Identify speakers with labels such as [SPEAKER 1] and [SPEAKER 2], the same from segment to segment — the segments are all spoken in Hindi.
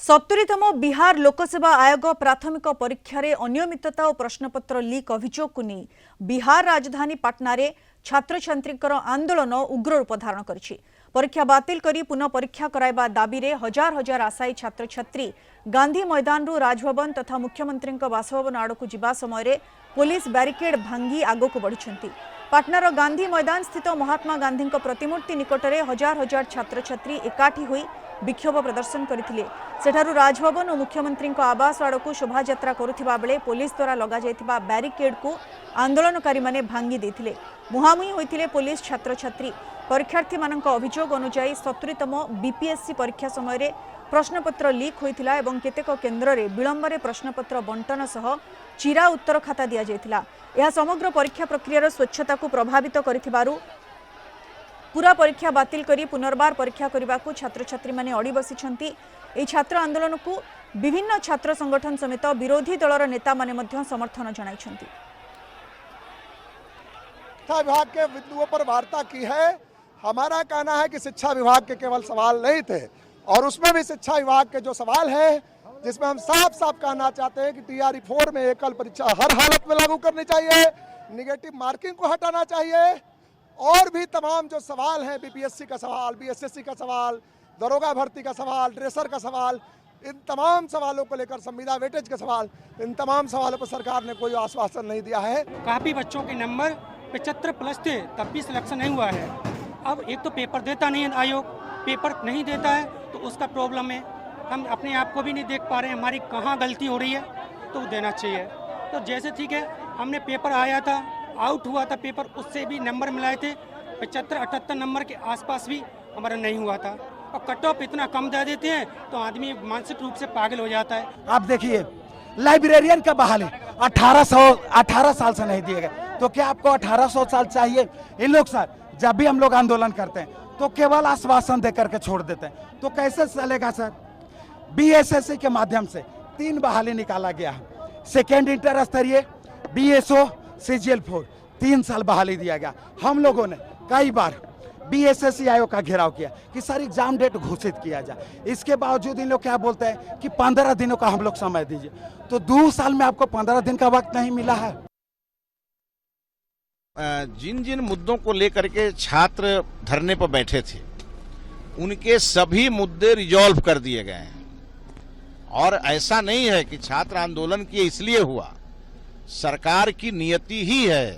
[SPEAKER 1] 70तम बिहार लोकसेवा आयोग प्राथमिक परीक्षा रे अनियमितता और प्रश्नपत्र लीक अभियोग को नहीं बिहार राजधानी पाटना रे छात्र छात्रींकर आंदोलन उग्र रूप धारण करिछि। परीक्षा बातिल करी पुनः परीक्षा कराइबा दाबी रे हजार हजार आशायी छात्र छात्री गांधी मैदान रु राजभवन तथा मुख्यमंत्री बासभवन आड़क जिबा समय रे पुलिस बैरिकेड भांगी आगक बढ़िछंती। पाटनार गांधी मैदान स्थित महात्मा गांधी प्रतिमूर्ति निकटरे हजार हजार छात्र छात्री एकाठी होई विक्षोभ प्रदर्शन करथिले। सेठारु राजभवन और मुख्यमंत्री आवास आड़क शोभायात्रा करुथिबा बेले पुलिस द्वारा लगा जायथिबा बैरिकेड को आंदोलनकारी माने भांगी देथिले। मुहामुही होइथिले पुलिस छात्र छात्री। परीक्षार्थी मानक अभियोग अनुसार 70तम बीपीएससी परीक्षा समय रे प्रश्नपत्र लीक होइथिला एवं केतेक केन्द्र रे विलंबरे प्रश्नपत्र बंटन सह चिरा उत्तर खाता दिया जायथिला। यह समग्र परीक्षा प्रक्रियार स्वच्छता को प्रभावित करिथिबारु पूरा परीक्षा बातिल करी पुनर्बार परीक्षा करने को छात्र छात्री माने अड़ी बसिछंती। एही छात्र आंदोलन को विभिन्न छात्र संगठन समेत विरोधी दलर नेता माने मध्य समर्थन जणाइछंती।
[SPEAKER 2] शिक्षा विभाग के बिंदुओं पर वार्ता की है। हमारा कहना है कि शिक्षा विभाग के केवल सवाल नहीं थे और उसमें भी शिक्षा विभाग के जो सवाल है जिसमें हम साफ साफ कहना चाहते हैं कि टीआरई 4 में एकल परीक्षा हर हालत में लागू करनी चाहिए, निगेटिव मार्किंग को हटाना चाहिए और भी तमाम जो सवाल हैं बीपीएससी का सवाल, बीएसएससी का सवाल, दरोगा भर्ती का सवाल, ड्रेसर का सवाल, इन तमाम सवालों को लेकर संविदा वेटेज का सवाल, इन तमाम सवालों पर सरकार ने कोई आश्वासन नहीं दिया है।
[SPEAKER 3] काफ़ी बच्चों के नंबर 75+ थे तब भी सिलेक्शन नहीं हुआ है। अब एक तो पेपर देता नहीं है आयोग, पेपर नहीं देता है तो उसका प्रॉब्लम है। हम अपने आप को भी नहीं देख पा रहे हैं हमारी कहाँ गलती हो रही है तो देना चाहिए। तो जैसे ठीक है हमने पेपर आया था, आउट हुआ था पेपर, उससे भी नंबर मिलाए थे 75-78 नंबर के आसपास भी हमारा नहीं हुआ था। और कट ऑफ इतना कम दे देते हैं तो आदमी मानसिक रूप से पागल हो जाता है।
[SPEAKER 4] आप देखिए लाइब्रेरियन का बहाली 18 साल से नहीं दिए गए, तो क्या आपको 1800 साल चाहिए? इन लोग सर जब भी हम लोग आंदोलन करते हैं तो केवल आश्वासन देकर के छोड़ देते हैं, तो कैसे चलेगा सर? बीएसएससी के माध्यम से 3 बहाली निकाला गया है। सेकेंड इंटर स्तरीय बीएसओ सीजीएल 4 3 साल बहाली दिया गया। हम लोगों ने कई बार बीएसएससी आयोग का घेराव किया कि सर एग्जाम डेट घोषित किया जाए। इसके बावजूद इन लोग क्या बोलते हैं कि 15 दिनों का हम लोग समय दीजिए। तो 2 साल में आपको 15 दिन का वक्त नहीं मिला है।
[SPEAKER 5] जिन जिन मुद्दों को लेकर के छात्र धरने पर बैठे थे उनके सभी मुद्दे रिजॉल्व कर दिए गए हैं। और ऐसा नहीं है कि छात्र आंदोलन किए इसलिए हुआ, सरकार की नियति ही है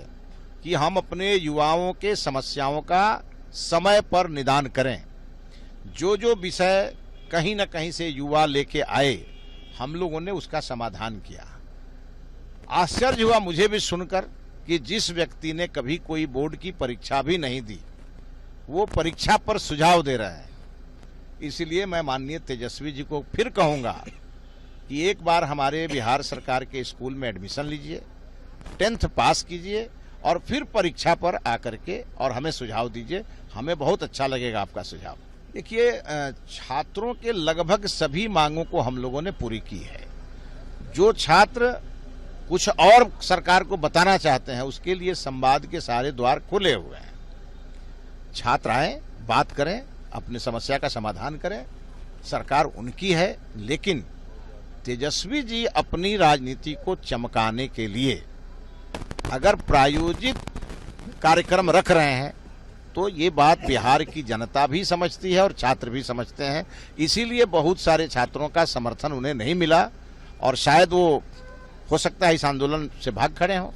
[SPEAKER 5] कि हम अपने युवाओं के समस्याओं का समय पर निदान करें। जो जो विषय कहीं न कहीं से युवा लेके आए हम लोगों ने उसका समाधान किया। आश्चर्य हुआ मुझे भी सुनकर कि जिस व्यक्ति ने कभी कोई बोर्ड की परीक्षा भी नहीं दी वो परीक्षा पर सुझाव दे रहा है। इसलिए मैं माननीय तेजस्वी जी को फिर कहूंगा कि एक बार हमारे बिहार सरकार के स्कूल में एडमिशन लीजिए, 10th पास कीजिए और फिर परीक्षा पर आकर के और हमें सुझाव दीजिए। हमें बहुत अच्छा लगेगा आपका सुझाव। देखिए छात्रों के लगभग सभी मांगों को हम लोगों ने पूरी की है। जो छात्र कुछ और सरकार को बताना चाहते हैं उसके लिए संवाद के सारे द्वार खुले हुए हैं। छात्र आए, बात करें, अपनी समस्या का समाधान करें। सरकार उनकी है, लेकिन तेजस्वी जी अपनी राजनीति को चमकाने के लिए अगर प्रायोजित कार्यक्रम रख रहे हैं तो ये बात बिहार की जनता भी समझती है और छात्र भी समझते हैं। इसीलिए बहुत सारे छात्रों का समर्थन उन्हें नहीं मिला और शायद वो हो सकता है इस आंदोलन से भाग खड़े हों।